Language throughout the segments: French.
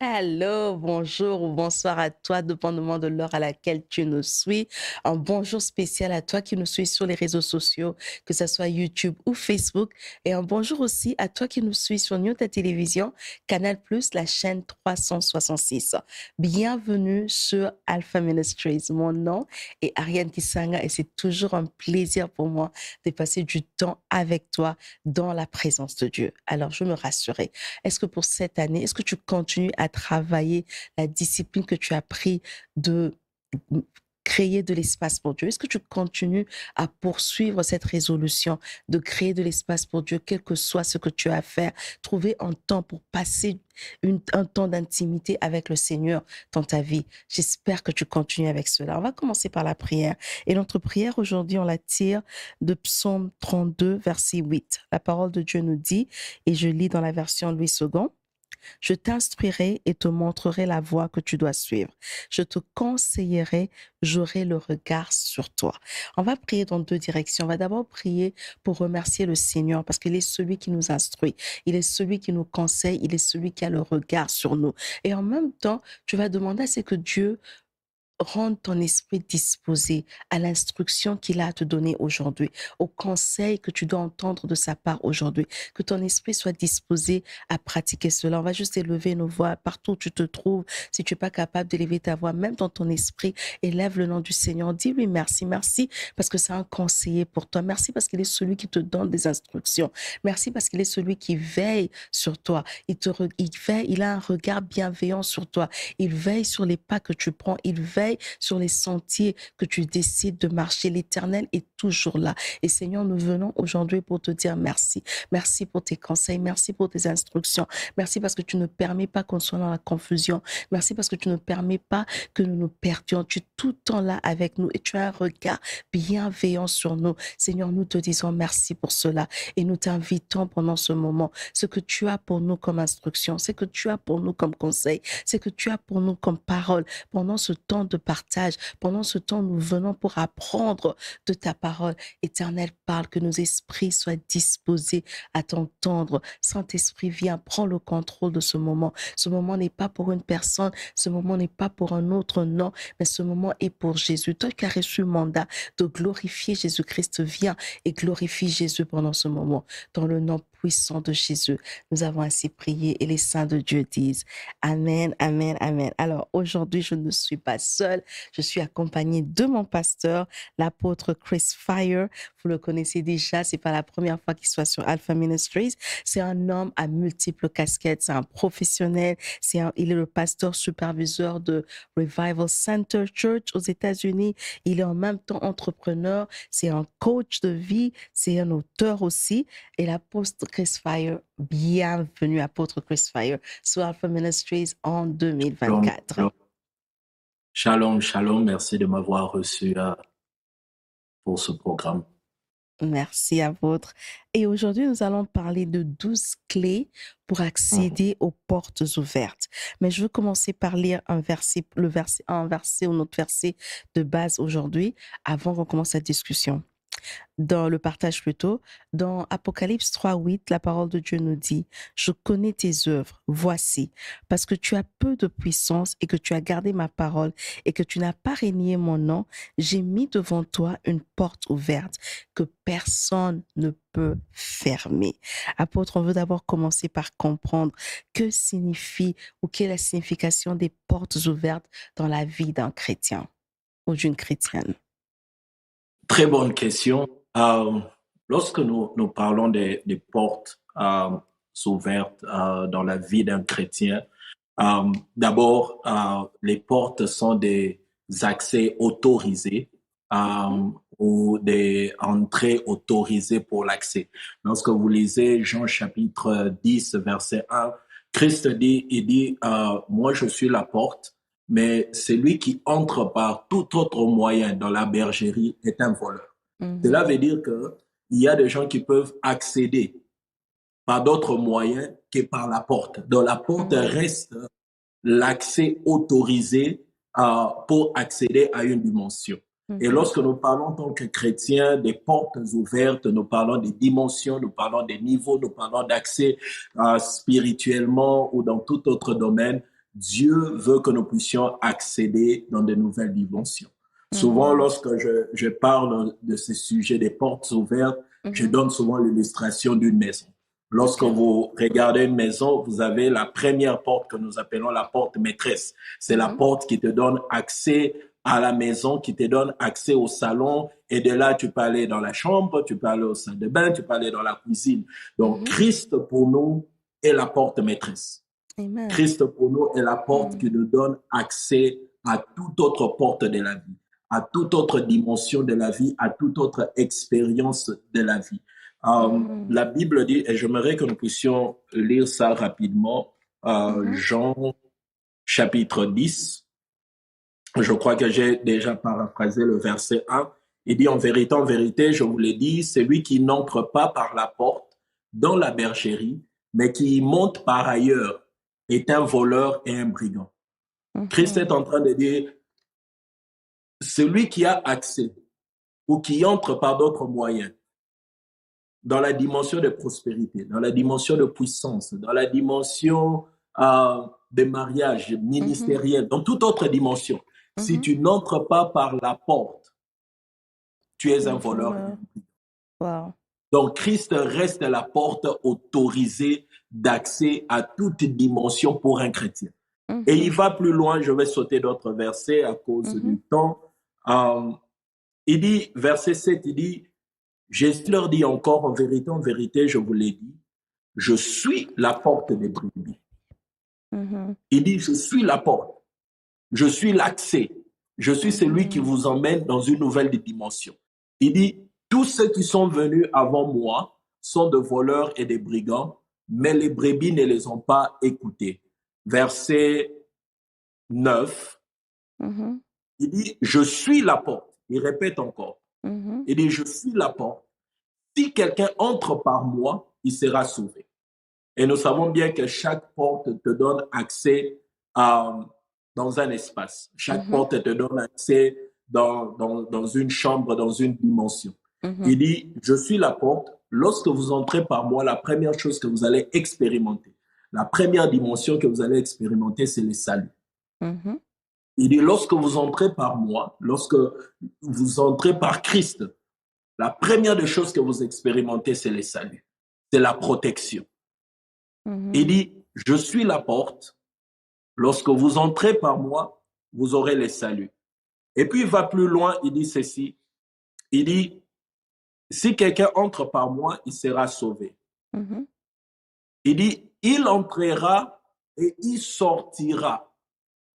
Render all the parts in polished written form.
Allô, bonjour ou bonsoir à toi, dépendamment de l'heure à laquelle tu nous suis. Un bonjour spécial à toi qui nous suis sur les réseaux sociaux, que ce soit YouTube ou Facebook. Et un bonjour aussi à toi qui nous suis sur New Ta Télévision, Canal+, la chaîne 366. Bienvenue sur Alpha Ministries. Mon nom est Ariane Kisanga et c'est toujours un plaisir pour moi de passer du temps avec toi dans la présence de Dieu. Alors, je me rassurais. Est-ce que pour cette année, est-ce que tu continues à travailler la discipline que tu as pris de mmh, créer de l'espace pour Dieu? Est-ce que tu continues à poursuivre cette résolution de créer de l'espace pour Dieu, quel que soit ce que tu as à faire? Trouver un temps pour passer un temps d'intimité avec le Seigneur dans ta vie. J'espère que tu continues avec cela. On va commencer par la prière. Et notre prière aujourd'hui, on la tire de Psaume 32, verset 8. La parole de Dieu nous dit, et je lis dans la version Louis II, je t'instruirai et te montrerai la voie que tu dois suivre. Je te conseillerai, j'aurai le regard sur toi. On va prier dans deux directions. On va d'abord prier pour remercier le Seigneur parce qu'il est celui qui nous instruit. Il est celui qui nous conseille. Il est celui qui a le regard sur nous. Et en même temps, tu vas demander à ce que Dieu rendre ton esprit disposé à l'instruction qu'il a à te donner aujourd'hui, au conseil que tu dois entendre de sa part aujourd'hui, que ton esprit soit disposé à pratiquer cela. On va juste élever nos voix partout où tu te trouves. Si tu n'es pas capable d'élever ta voix, même dans ton esprit, élève le nom du Seigneur. Dis-lui merci. Merci parce que c'est un conseiller pour toi. Merci parce qu'il est celui qui te donne des instructions. Merci parce qu'il est celui qui veille sur toi. Il veille, il a un regard bienveillant sur toi. Il veille sur les pas que tu prends. Il veille sur les sentiers que tu décides de marcher. L'Éternel est toujours là. Et Seigneur, nous venons aujourd'hui pour te dire merci. Merci pour tes conseils. Merci pour tes instructions. Merci parce que tu ne permets pas qu'on soit dans la confusion. Merci parce que tu ne permets pas que nous nous perdions. Tu es tout le temps là avec nous et tu as un regard bienveillant sur nous. Seigneur, nous te disons merci pour cela et nous t'invitons pendant ce moment. Ce que tu as pour nous comme instruction, ce que tu as pour nous comme conseil, ce que tu as pour nous comme parole pendant ce temps de partage, pendant ce temps nous venons pour apprendre de ta parole. Éternel, parle, que nos esprits soient disposés à t'entendre. Saint-Esprit, viens, prends le contrôle de ce moment. Ce moment n'est pas pour une personne, ce moment n'est pas pour un autre, non, mais ce moment est pour Jésus. Toi qui as reçu le mandat de glorifier Jésus-Christ, viens et glorifie Jésus pendant ce moment. Dans le nom puissant de Jésus, nous avons ainsi prié et les saints de Dieu disent Amen, Amen, Amen. Alors aujourd'hui, je ne suis pas seule, je suis accompagnée de mon pasteur, l'apôtre Chris Fire. Vous le connaissez déjà, c'est pas la première fois qu'il soit sur Alpha Ministries. C'est un homme à multiples casquettes, c'est un professionnel, il est le pasteur superviseur de Revival Center Church aux États-Unis. Il est en même temps entrepreneur, c'est un coach de vie, c'est un auteur aussi. Et l'apôtre Chris Fire, bienvenue apôtre Chris Fire sur Alpha Ministries en Shalom, 2024. shalom, shalom, shalom. Merci de m'avoir reçu pour ce programme. Merci à votre. Et aujourd'hui, nous allons parler de 12 clés pour Mhm. accéder aux portes ouvertes. Mais je veux commencer par lire un verset ou notre verset de base aujourd'hui avant qu'on commence la discussion. Dans le partage plutôt, dans Apocalypse 3:8, la parole de Dieu nous dit, je connais tes œuvres, voici, parce que tu as peu de puissance et que tu as gardé ma parole et que tu n'as pas renié mon nom, j'ai mis devant toi une porte ouverte que personne ne peut fermer. Apôtre, on veut d'abord commencer par comprendre que signifie ou quelle est la signification des portes ouvertes dans la vie d'un chrétien ou d'une chrétienne. Très bonne question. Lorsque nous parlons des portes ouvertes dans la vie d'un chrétien, d'abord, les portes sont des accès autorisés ou des entrées autorisées pour l'accès. Lorsque vous lisez Jean chapitre 10, verset 1, Christ dit, moi je suis la porte, mais celui qui entre par tout autre moyen dans la bergerie est un voleur. Mhm. Cela veut dire qu'il y a des gens qui peuvent accéder par d'autres moyens que par la porte. Donc la porte Mhm. reste l'accès autorisé pour accéder à une dimension. Et Mhm. lorsque nous parlons en tant que chrétiens des portes ouvertes, nous parlons des dimensions, nous parlons des niveaux, nous parlons d'accès spirituellement ou dans tout autre domaine. Dieu veut que nous puissions accéder dans de nouvelles dimensions. Souvent, Mhm. lorsque je parle de ce sujet des portes ouvertes, je Mhm. donne souvent l'illustration d'une maison. Lorsque OK. vous regardez une maison, vous avez la première porte que nous appelons la porte maîtresse. C'est la Mhm. porte qui te donne accès à la maison, qui te donne accès au salon. Et de là, tu peux aller dans la chambre, tu peux aller au salle de bain, tu peux aller dans la cuisine. Donc, Mhm. Christ pour nous est la porte maîtresse. Amen. Christ pour nous est la porte Mhm. qui nous donne accès à toute autre porte de la vie, à toute autre dimension de la vie, à toute autre expérience de la vie. Mhm. La Bible dit, et j'aimerais que nous puissions lire ça rapidement, Mhm. Jean chapitre 10, je crois que j'ai déjà paraphrasé le verset 1. Il dit en vérité, je vous l'ai dit, celui qui n'entre pas par la porte dans la bergerie, mais qui y monte par ailleurs, est un voleur et un brigand. Christ Mhm. est en train de dire, celui qui a accès ou qui entre par d'autres moyens dans la dimension de prospérité, dans la dimension de puissance, dans la dimension de mariage Mhm. ministériel, dans toute autre dimension, si Mhm. tu n'entres pas par la porte, tu es Tu un es voleur. voleur. Wow. Donc, Christ reste la porte autorisée d'accès à toute dimension pour un chrétien. Et il Mhm. va plus loin, je vais sauter d'autres versets à cause Mhm. du temps. Euh, il dit, verset 7, il dit, Jésus leur dit encore, en vérité, je vous l'ai dit, je suis la porte des brebis. Mhm. Il dit, je suis la porte, je suis l'accès, je suis celui qui Mhm. vous emmène dans une nouvelle dimension. Il dit, tous ceux qui sont venus avant moi sont de voleurs et des brigands, mais les brebis ne les ont pas écoutés. Verset 9, Mhm. il dit, je suis la porte. Il répète encore. Mhm. Il dit, je suis la porte. Si quelqu'un entre par moi, il sera sauvé. Et nous savons bien que chaque porte te donne accès à, dans un espace. Chaque Mhm. porte te donne accès dans une chambre, dans une dimension. Mhm. Il dit, je suis la porte. Lorsque vous entrez par moi, la première chose que vous allez expérimenter, la première dimension que vous allez expérimenter, c'est le salut. Mhm. Il dit, lorsque vous entrez par moi, lorsque vous entrez par Christ, la première des choses que vous expérimentez, c'est le salut. C'est la protection. Il Mhm. dit, je suis la porte. Lorsque vous entrez par moi, vous aurez le salut. Et puis il va plus loin, il dit ceci. Il dit, si quelqu'un entre par moi, il sera sauvé. Mhm. Il dit, il entrera et il sortira.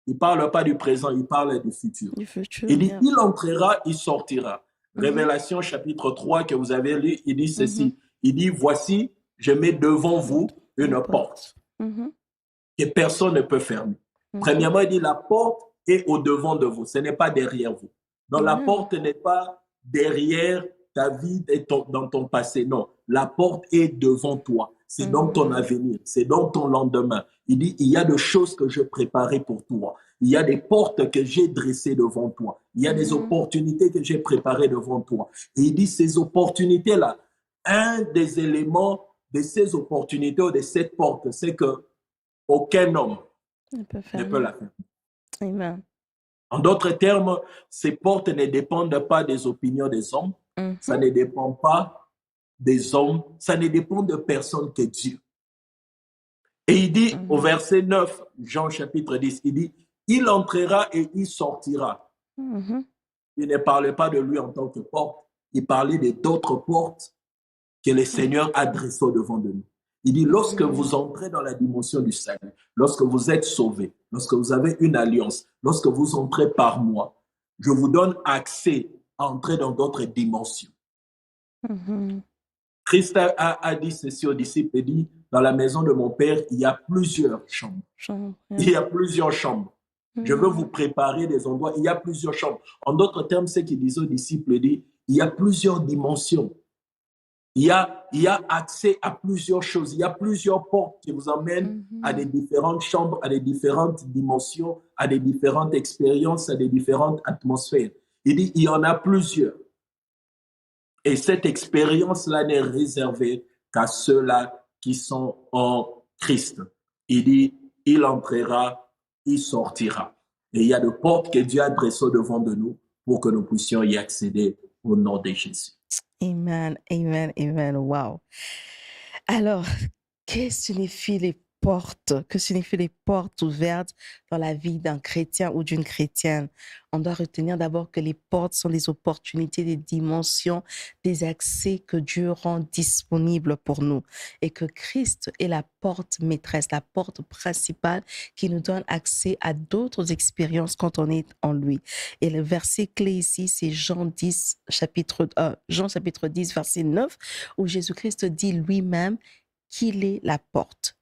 Il ne parle pas du présent, il parle du futur. Du futur, Il dit, yeah. il entrera, il sortira. Mhm. Révélation chapitre 3 que vous avez lu, il dit Mhm. ceci. Il dit, voici, je mets devant vous Une une porte. porte Mhm. que personne ne peut fermer. Mhm. Premièrement, il dit, la porte est au devant de vous, ce n'est pas derrière vous. Donc la Amen. porte n'est pas derrière ta vie et dans ton passé, non. La porte est devant toi. C'est dans ton Mhm. avenir, c'est dans ton lendemain. Il dit, il y a des choses que je préparais pour toi. Il y a des portes que j'ai dressées devant toi. Il y a des Mhm. opportunités que j'ai préparées devant toi. Et il dit, ces opportunités-là, un des éléments de ces opportunités ou de cette porte, c'est que aucun homme Elle peut ne peut fermer. la faire. Amen. En d'autres termes, ces portes ne dépendent pas des opinions des hommes, ça Mhm. ne dépend pas des hommes, ça ne dépend de personne que Dieu. Et il dit au Mhm. verset 9, Jean chapitre 10, il dit, il entrera et il sortira. Mhm. Il ne parlait pas de lui en tant que porte, il parlait de d'autres portes que le Seigneur a dressées devant de nous. Il dit, lorsque Mhm. vous entrez dans la dimension du salut, lorsque vous êtes sauvés, lorsque vous avez une alliance, lorsque vous entrez par moi, je vous donne accès à entrer dans d'autres dimensions. Mhm. Christ a dit ceci aux disciples, il dit, dans la maison de mon Père, il y a plusieurs chambres. Chambre, Il yeah. y a plusieurs chambres. Je veux vous Mhm. préparer des endroits. Il y a plusieurs chambres. En d'autres termes, ce qu'il disait aux disciples, dit, il y a plusieurs dimensions. Il y a accès à plusieurs choses. Il y a plusieurs portes qui vous emmènent à des Mhm. différentes chambres, à des différentes dimensions, à des différentes expériences, à des différentes atmosphères. Il dit, il y en a plusieurs. Et cette expérience-là n'est réservée qu'à ceux-là qui sont en Christ. Il dit, il entrera, il sortira. Et il y a des portes que Dieu a dressées devant de nous pour que nous puissions y accéder au nom de Jésus. Amen, amen, amen. Wow. Alors, que signifient les portes? Que signifient les portes ouvertes dans la vie d'un chrétien ou d'une chrétienne? On doit retenir d'abord que les portes sont des opportunités, des dimensions, des accès que Dieu rend disponibles pour nous et que Christ est la porte maîtresse, la porte principale qui nous donne accès à d'autres expériences quand on est en lui. Et le verset clé ici, c'est Jean 10, Jean chapitre 10, verset 9, où Jésus-Christ dit lui-même qu'il est la porte.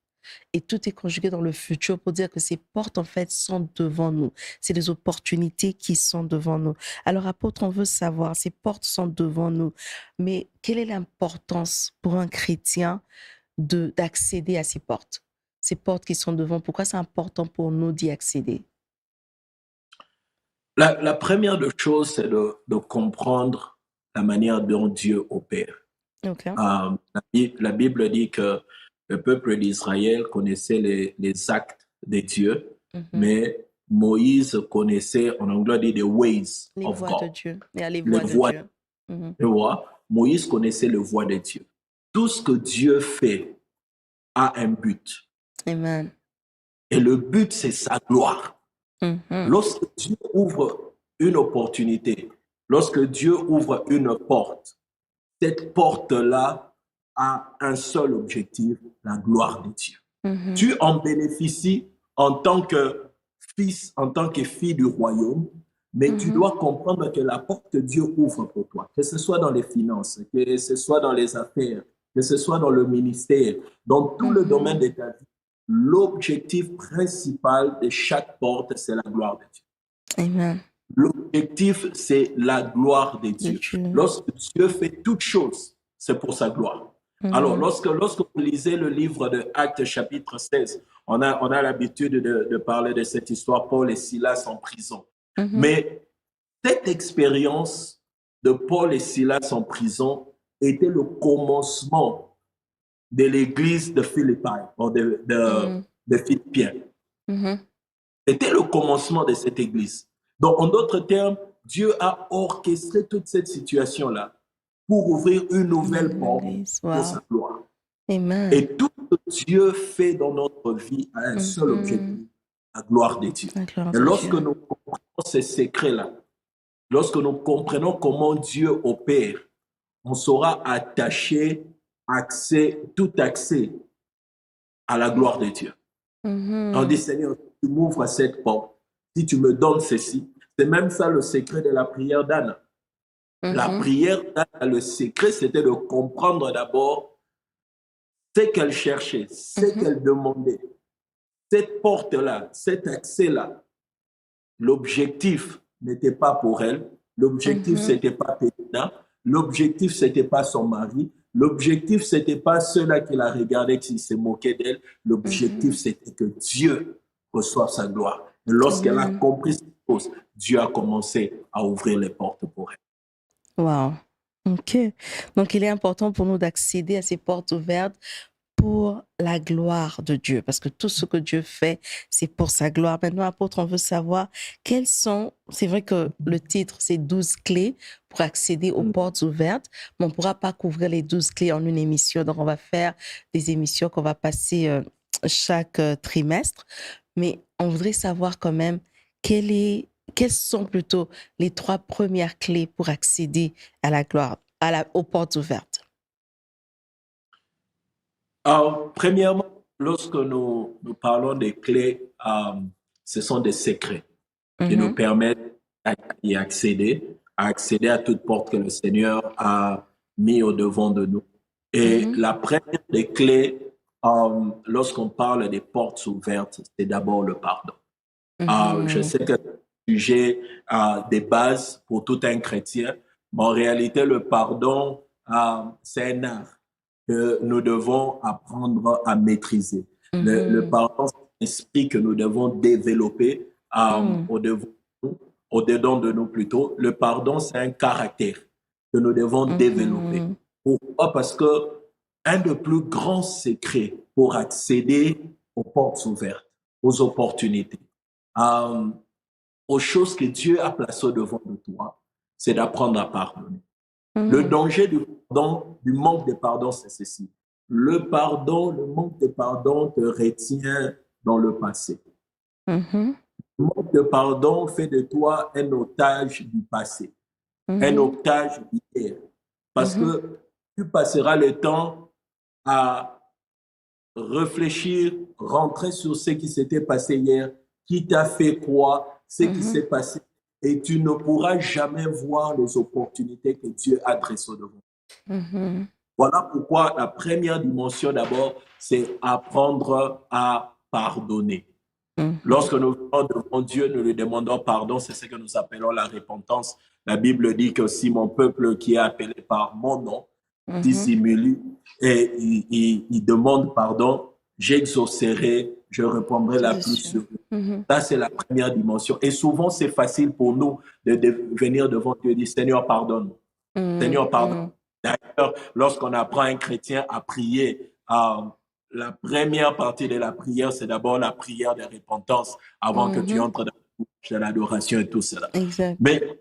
Et tout est conjugué dans le futur pour dire que ces portes, en fait, sont devant nous. C'est des opportunités qui sont devant nous. Alors, apôtre, on veut savoir, ces portes sont devant nous, mais quelle est l'importance pour un chrétien d'accéder à ces portes? Ces portes qui sont devant, pourquoi c'est important pour nous d'y accéder? La première des choses, c'est de comprendre la manière dont Dieu opère. OK. La Bible dit que le peuple d'Israël connaissait les actes de Dieu, mais Moïse connaissait, en anglais, dit the ways Les of voies de God. Dieu. Il y a les Les voies de voies, Dieu. tu vois, Moïse connaissait les voies de Dieu. Tout ce que Dieu fait a un but. Amen. Et le but, c'est sa gloire. Mhm. Lorsque Dieu ouvre une opportunité, lorsque Dieu ouvre une porte, cette porte-là a un seul objectif, la gloire de Dieu. Mhm. Tu en bénéficies en tant que fils, en tant que fille du royaume, mais tu dois comprendre que la porte que Dieu ouvre pour toi, que ce soit dans les finances, que ce soit dans les affaires, que ce soit dans le ministère, dans tout le domaine de ta vie, l'objectif principal de chaque porte, c'est la gloire de Dieu. Amen. L'objectif, c'est la gloire de Dieu. Lorsque Dieu fait toutes choses, c'est pour sa gloire. Alors, lorsque vous lisez le livre de Actes chapitre 16, on a l'habitude de parler de cette histoire, Paul et Silas en prison. Mais cette expérience de Paul et Silas en prison était le commencement de l'église de Philippi, de Philippiens. C'était le commencement de cette église. Donc, en d'autres termes, Dieu a orchestré toute cette situation-là pour ouvrir une nouvelle porte pour sa gloire. Amen. Et tout ce que Dieu fait dans notre vie a un seul objectif, la gloire de Dieu. Et lorsque nous comprenons ces secrets-là, lorsque nous comprenons comment Dieu opère, on saura attacher tout accès à la gloire de Dieu. On dit, Seigneur, tu m'ouvres cette porte, si tu me donnes ceci. C'est même ça le secret de la prière d'Anne. La prière d'Anne, le secret, c'était de comprendre d'abord ce qu'elle cherchait, ce qu'elle demandait. Cette porte-là, cet accès-là, l'objectif n'était pas pour elle. L'objectif, c'était pas Pétina. L'objectif, c'était pas son mari. L'objectif, c'était pas ceux-là qui la regardaient, qui se moquaient d'elle. L'objectif, c'était que Dieu reçoive sa gloire. Et lorsqu'elle a compris cette chose, Dieu a commencé à ouvrir les portes pour elle. Wow. OK. Donc, il est important pour nous d'accéder à ces portes ouvertes pour la gloire de Dieu, parce que tout ce que Dieu fait, c'est pour sa gloire. Maintenant, apôtre, on veut savoir quelles sont, c'est vrai que le titre, c'est 12 clés pour accéder aux portes ouvertes, mais on ne pourra pas couvrir les 12 clés en une émission, donc on va faire des émissions qu'on va passer chaque trimestre, mais on voudrait savoir quand même quelles sont plutôt les 3 premières clés pour accéder à la gloire, aux portes ouvertes. Alors, premièrement, lorsque nous parlons des clés, ce sont des secrets qui nous permettent d'y accéder, à accéder à toute porte que le Seigneur a mis au devant de nous. Et la première des clés, lorsqu'on parle des portes ouvertes, c'est d'abord le pardon. Je sais que c'est un sujet de base pour tout un chrétien, mais en réalité, le pardon, c'est un art que nous devons apprendre à maîtriser. Le pardon, c'est un esprit que nous devons développer au devant de nous. au-dedans de nous plutôt, le pardon, c'est un caractère que nous devons développer. Pourquoi? Parce que un des plus grands secrets pour accéder aux portes ouvertes, aux opportunités, aux choses que Dieu a placées devant de toi, c'est d'apprendre à pardonner. Le danger du pardon, du manque de pardon, c'est ceci. Le manque de pardon te retient dans le passé. Le manque de pardon fait de toi un otage du passé, un otage d'hier. Parce que tu passeras le temps à réfléchir, rentrer sur ce qui s'était passé hier, qui t'a fait quoi, ce qui s'est passé, et tu ne pourras jamais voir les opportunités que Dieu a dressées devant. Voilà pourquoi la première dimension d'abord, c'est apprendre à pardonner. Lorsque nous venons devant Dieu, nous lui demandons pardon, c'est ce que nous appelons la repentance. La Bible dit que si mon peuple qui est appelé par mon nom dissimule et il demande pardon, j'exaucerai, je répondrai la plus sur eux. Ça, c'est la première dimension. Et souvent, c'est facile pour nous de venir devant Dieu et dire, Seigneur, pardonne. Seigneur, pardonne. D'ailleurs, lorsqu'on apprend un chrétien à prier, la première partie de la prière, c'est d'abord la prière de repentance avant que tu entres dans l'adoration et tout cela. Exact. Mais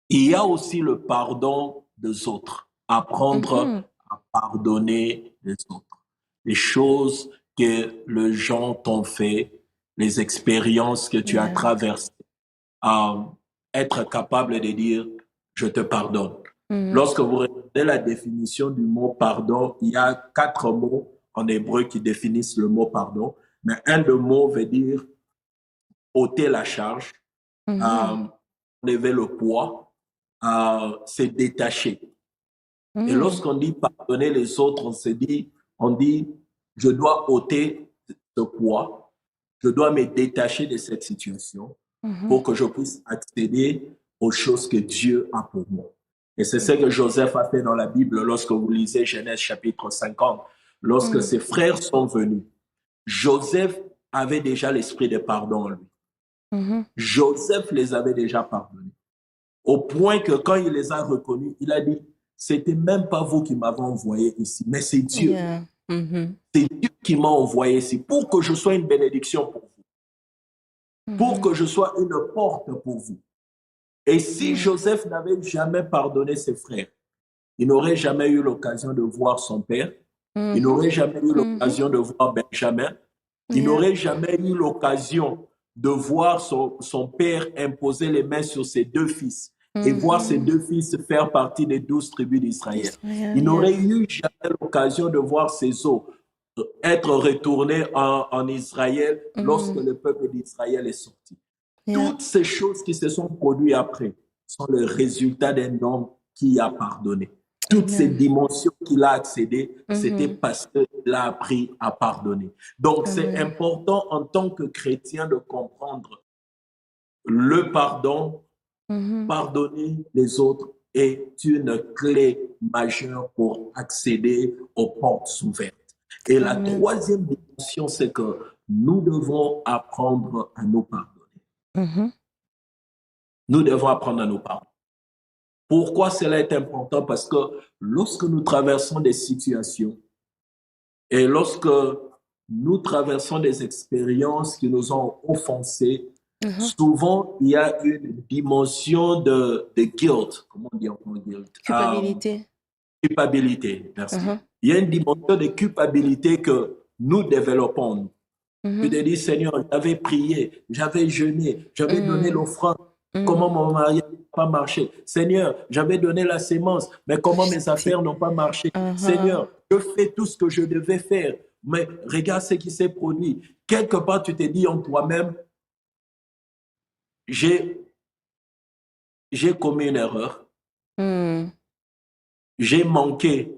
il y a aussi le pardon des autres. Apprendre à pardonner les autres. Les choses que les gens t'ont fait, les expériences que tu as traversées. Être capable de dire, je te pardonne. Lorsque vous regardez la définition du mot pardon, il y a 4 mots en hébreu qui définissent le mot pardon. Mais un des mots veut dire ôter la charge, enlever le poids, se détacher. Et lorsqu'on dit pardonner les autres, on dit, je dois ôter ce poids, je dois me détacher de cette situation pour que je puisse accéder aux choses que Dieu a pour moi. Et c'est ce que Joseph a fait dans la Bible lorsque vous lisez Genèse chapitre 50. Lorsque ses frères sont venus, Joseph avait déjà l'esprit de pardon en lui. Joseph les avait déjà pardonnés. Au point que quand il les a reconnus, il a dit, c'était même pas vous qui m'avez envoyé ici, mais c'est Dieu. C'est Dieu qui m'a envoyé ici pour que je sois une bénédiction pour vous. Pour que je sois une porte pour vous. Et si Joseph n'avait jamais pardonné ses frères, il n'aurait jamais eu l'occasion de voir son père, il n'aurait jamais eu l'occasion de voir Benjamin, il n'aurait jamais eu l'occasion de voir son père imposer les mains sur ses 2 fils et voir ses 2 fils faire partie des 12 tribus d'Israël. Il n'aurait eu jamais l'occasion de voir ses os être retournés en Israël lorsque le peuple d'Israël est sorti. Toutes ces choses qui se sont produites après sont le résultat d'un homme qui a pardonné. Toutes ces dimensions qu'il a accédées, c'était parce qu'il a appris à pardonner. Donc, c'est important en tant que chrétien de comprendre le pardon, pardonner les autres est une clé majeure pour accéder aux portes ouvertes. Et la troisième dimension, c'est que nous devons apprendre à nous pardonner. Nous devons apprendre à nous pardonner. Pourquoi cela est important? Parce que lorsque nous traversons des situations et lorsque nous traversons des expériences qui nous ont offensés, souvent il y a une dimension de guilt. Comment on dit en guilt? Culpabilité. Culpabilité, merci. Il y a une dimension de culpabilité que nous développons. Tu te dis, Seigneur, j'avais prié, j'avais jeûné, j'avais donné l'offrande. Comment mon mariage n'a pas marché? Seigneur, j'avais donné la sémence, mais comment mes affaires n'ont pas marché? Seigneur, je fais tout ce que je devais faire, mais regarde ce qui s'est produit. Quelque part, tu te dis en toi-même, j'ai commis une erreur. J'ai manqué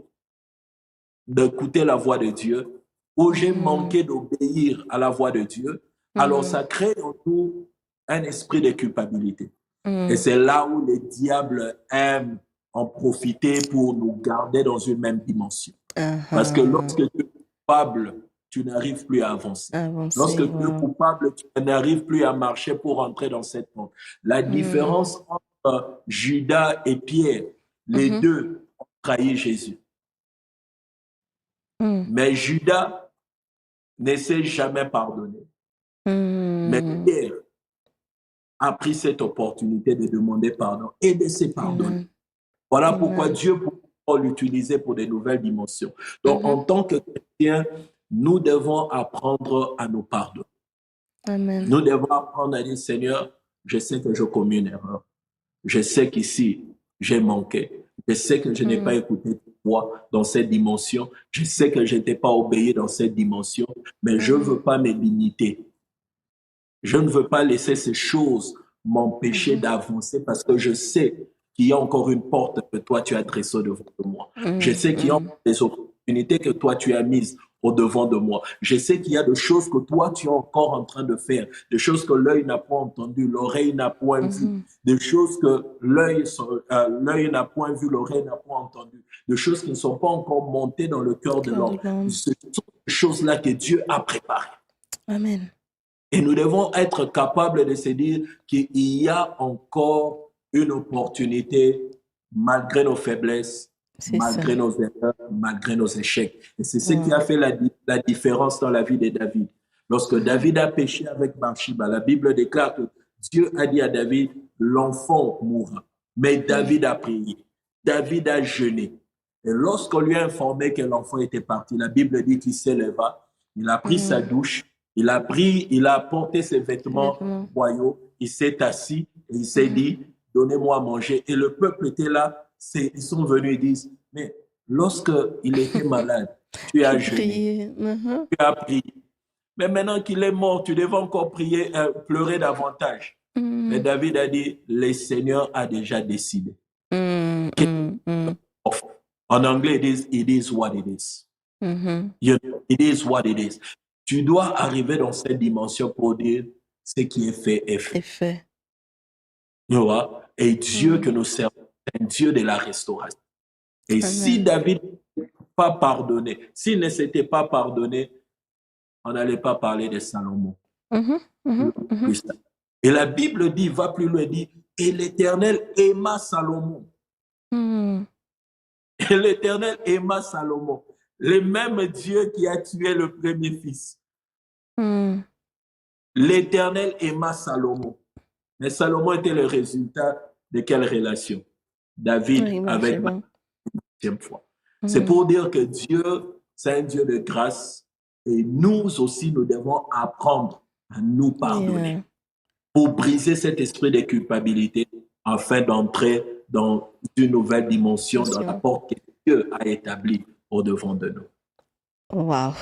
d'écouter la voix de Dieu ou j'ai manqué d'obéir à la voix de Dieu. Alors, ça crée en nous un esprit de culpabilité. Et c'est là où le diable aime en profiter pour nous garder dans une même dimension. Parce que lorsque tu es coupable tu n'arrives plus à avancer. Avancer, Lorsque tu es wow. coupable, tu n'arrives plus à marcher pour entrer dans cette porte. La Mm, différence entre Judas et Pierre, les mhm, deux ont trahi Jésus. mm, Mais Judas ne s'est jamais pardonné. Mais mm. Pierre a pris cette opportunité de demander pardon et de se pardonner. Amen. Voilà pourquoi Amen. Dieu peut l'utiliser pour de nouvelles dimensions. Donc, Mhm. en tant que chrétiens, nous devons apprendre à nous pardonner. Amen. Nous devons apprendre à dire, Seigneur, je sais que je commets une erreur. Je sais qu'ici, j'ai manqué. Je sais que je n'ai pas Mm, écouté ta voix dans cette dimension. Je sais que je n'étais pas obéi dans cette dimension, mais je ne mhm, veux pas me limiter. Je ne veux pas laisser ces choses m'empêcher mhm, d'avancer parce que je sais qu'il y a encore une porte que toi tu as dressée devant de moi. Je mm, sais qu'il y a mm, des opportunités que toi tu as mises au devant de moi. Je sais qu'il y a des choses que toi tu es encore en train de faire, des choses que l'œil n'a pas entendu, l'oreille n'a point vu, mhm. des choses que l'œil n'a point vu, l'oreille n'a point entendu, des choses qui ne sont pas encore montées dans le cœur de Cœur de l'homme. l'homme. Ce sont des choses-là que Dieu a préparées. Amen. Et nous devons être capables de se dire qu'il y a encore une opportunité malgré nos faiblesses, C'est ça. malgré nos erreurs, malgré nos échecs. Et c'est ce qui Wow. a fait la différence dans la vie de David. Lorsque Mhm, David a péché avec Bathsheba, la Bible déclare que Dieu a dit à David, l'enfant mourra. Mais mm, David a prié, David a jeûné. Et lorsqu'on lui a informé que l'enfant était parti, la Bible dit qu'il s'éleva, il a pris sa mm. douche, il a porté ses Ses vêtements vêtements. royaux, il s'est assis et il s'est Mhm. dit, donnez-moi à manger. Et le peuple était là, ils sont venus et disent, mais lorsque il était malade, tu as Tu jeûné, priais. Mhm, tu as prié. Mais maintenant qu'il est mort, tu devais encore prier, pleurer davantage. Mais mm, David a dit, le Seigneur a déjà décidé. mm, mm, mm, En anglais, it is what it is. mhm. It is what it is. Tu dois arriver dans cette dimension pour dire ce qui est fait est Et fait. fait. Tu vois? Et Dieu Mm. que nous servons, c'est un Dieu de la restauration. Et si Amen. David n'était pas pardonné, s'il ne s'était pas pardonné, on n'allait pas parler de Salomon. Mhm, mhm, mhm. Et la Bible dit, va plus loin, dit, et l'Éternel aima Salomon. Mm, Et l'Éternel aima Salomon. Le même Dieu qui a tué le premier fils. mm. L'Éternel aima Salomon. Mais Salomon était le résultat de quelle relation? David Oui, avec c'est ma bon. deuxième fois. C'est Mm. pour dire que Dieu, c'est un Dieu de grâce et nous aussi, nous devons apprendre à nous pardonner Yeah. pour briser cet esprit de culpabilité afin d'entrer dans une nouvelle dimension, dans la Attention. porte que Dieu a établie au devant de nous. Wow.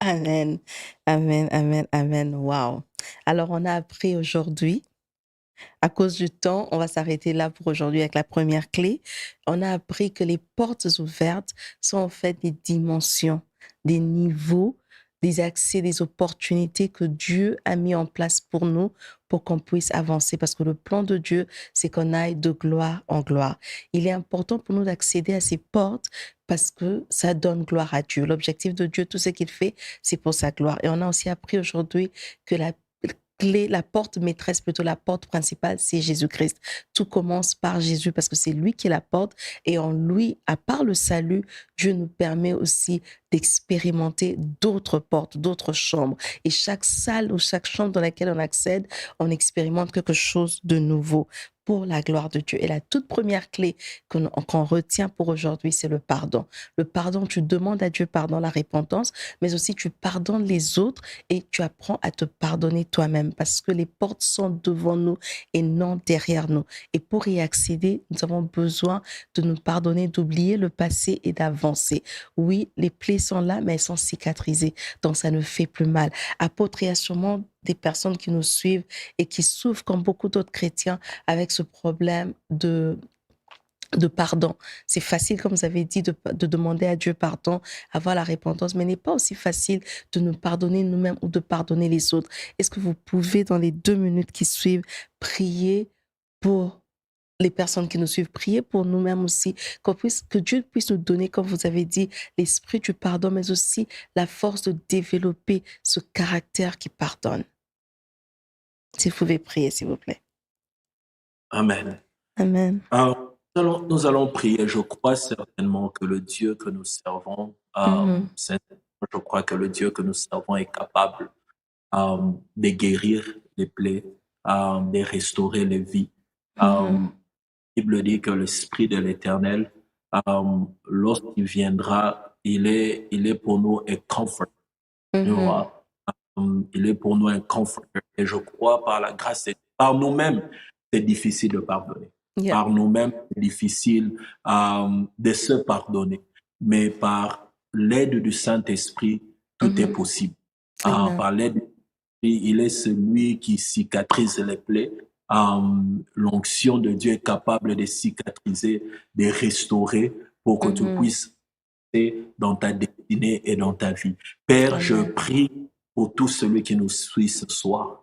Amen. Amen. Amen. Amen. Wow. Alors, on a appris aujourd'hui. À cause du temps, on va s'arrêter là pour aujourd'hui avec la première clé. On a appris que les portes ouvertes sont en fait des dimensions, des niveaux, des accès, des opportunités que Dieu a mis en place pour nous pour qu'on puisse avancer. Parce que le plan de Dieu, c'est qu'on aille de gloire en gloire. Il est important pour nous d'accéder à ces portes parce que ça donne gloire à Dieu. L'objectif de Dieu, tout ce qu'il fait, c'est pour sa gloire. Et on a aussi appris aujourd'hui que la clé, la porte maîtresse, plutôt la porte principale, c'est Jésus-Christ. Tout commence par Jésus parce que c'est lui qui est la porte et en lui, à part le salut, Dieu nous permet aussi d'expérimenter d'autres portes, d'autres chambres. Et chaque salle ou chaque chambre dans laquelle on accède, on expérimente quelque chose de nouveau pour la gloire de Dieu. Et la toute première clé qu'on retient pour aujourd'hui, c'est le pardon. Le pardon, tu demandes à Dieu pardon, la repentance, mais aussi tu pardonnes les autres et tu apprends à te pardonner toi-même parce que les portes sont devant nous et non derrière nous. Et pour y accéder, nous avons besoin de nous pardonner, d'oublier le passé et d'avancer. Oui, les plaies sont là, mais elles sont cicatrisées, donc ça ne fait plus mal. Apôtre, il y a sûrement des personnes qui nous suivent et qui souffrent, comme beaucoup d'autres chrétiens, avec ce problème de pardon. C'est facile, comme vous avez dit, de demander à Dieu pardon, avoir la repentance, mais il n'est pas aussi facile de nous pardonner nous-mêmes ou de pardonner les autres. Est-ce que vous pouvez, dans les 2 minutes qui suivent, prier pour les personnes qui nous suivent, prier pour nous-mêmes aussi, que Dieu puisse nous donner, comme vous avez dit, l'esprit du pardon, mais aussi la force de développer ce caractère qui pardonne. Si vous pouvez prier, s'il vous plaît. Amen. Amen. Nous allons prier. Je crois certainement que le Dieu que nous servons, je crois que le Dieu que nous servons est capable de guérir les plaies, de restaurer les vies. La Bible dit que l'Esprit de l'Éternel, lorsqu'il viendra, il est pour nous un comfort. Tu vois? Il est pour nous un comfort. Et je crois par la grâce, par nous-mêmes, c'est difficile de pardonner. Yeah. Par nous-mêmes, c'est difficile de se pardonner. Mais par l'aide du Saint-Esprit, tout est possible. Par l'aide du Saint-Esprit, il est celui qui cicatrise les plaies. L'onction de Dieu est capable de cicatriser, de restaurer pour que tu puisses dans ta destinée et dans ta vie. Père, je prie pour tout celui qui nous suit ce soir.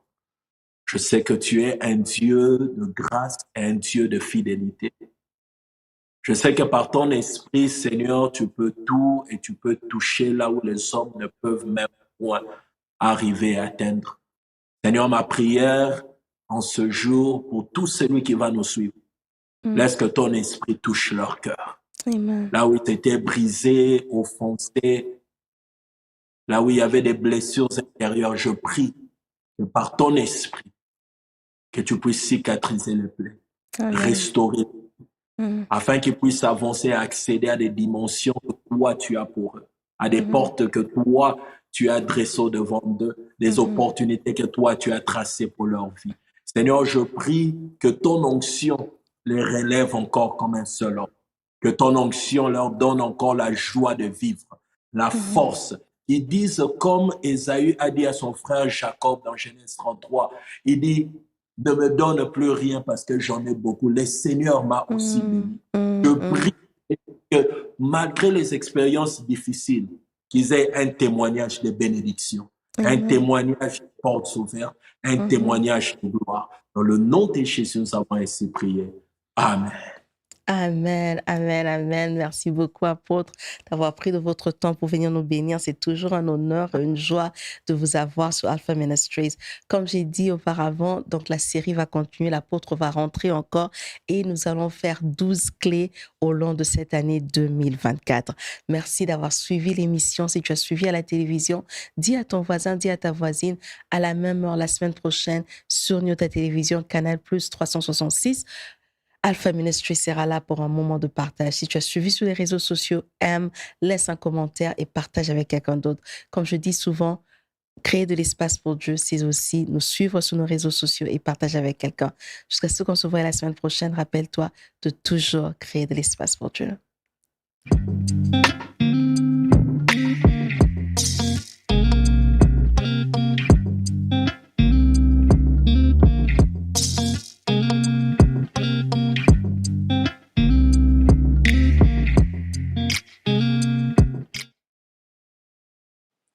Je sais que tu es un Dieu de grâce et un Dieu de fidélité. Je sais que par ton esprit, Seigneur, tu peux tout et tu peux toucher là où les hommes ne peuvent même point arriver à atteindre. Seigneur, ma prière en ce jour pour tout celui qui va nous suivre, laisse que ton esprit touche leur cœur. Amen. Là où ils étaient brisés, offensés, là où il y avait des blessures intérieures, je prie que par ton esprit, que tu puisses cicatriser les plaies, restaurer, afin qu'ils puissent avancer et accéder à des dimensions que toi tu as pour eux, à des portes que toi tu as dressées devant eux, des opportunités que toi tu as tracées pour leur vie. Seigneur, je prie que ton onction les relève encore comme un seul homme, que ton onction leur donne encore la joie de vivre, la force. Ils disent comme Ésaü a dit à son frère Jacob dans Genèse 33, il dit, ne me donne plus rien parce que j'en ai beaucoup. Le Seigneur m'a aussi béni. Je prie que malgré les expériences difficiles, qu'ils aient un témoignage de bénédiction, un témoignage de portes ouvertes, un témoignage de gloire. Dans le nom de Jésus, nous avons ainsi prié. Amen. Amen, amen, amen. Merci beaucoup, apôtre, d'avoir pris de votre temps pour venir nous bénir. C'est toujours un honneur et une joie de vous avoir sur Alpha Ministries. Comme j'ai dit auparavant, donc la série va continuer, l'apôtre va rentrer encore et nous allons faire 12 clés au long de cette année 2024. Merci d'avoir suivi l'émission. Si tu as suivi à la télévision, dis à ton voisin, dis à ta voisine, à la même heure la semaine prochaine sur Nyota Télévision, Canal Plus 366. Alpha Ministry sera là pour un moment de partage. Si tu as suivi sur les réseaux sociaux, aime, laisse un commentaire et partage avec quelqu'un d'autre. Comme je dis souvent, créer de l'espace pour Dieu, c'est aussi nous suivre sur nos réseaux sociaux et partager avec quelqu'un. Jusqu'à ce qu'on se voit la semaine prochaine, rappelle-toi de toujours créer de l'espace pour Dieu.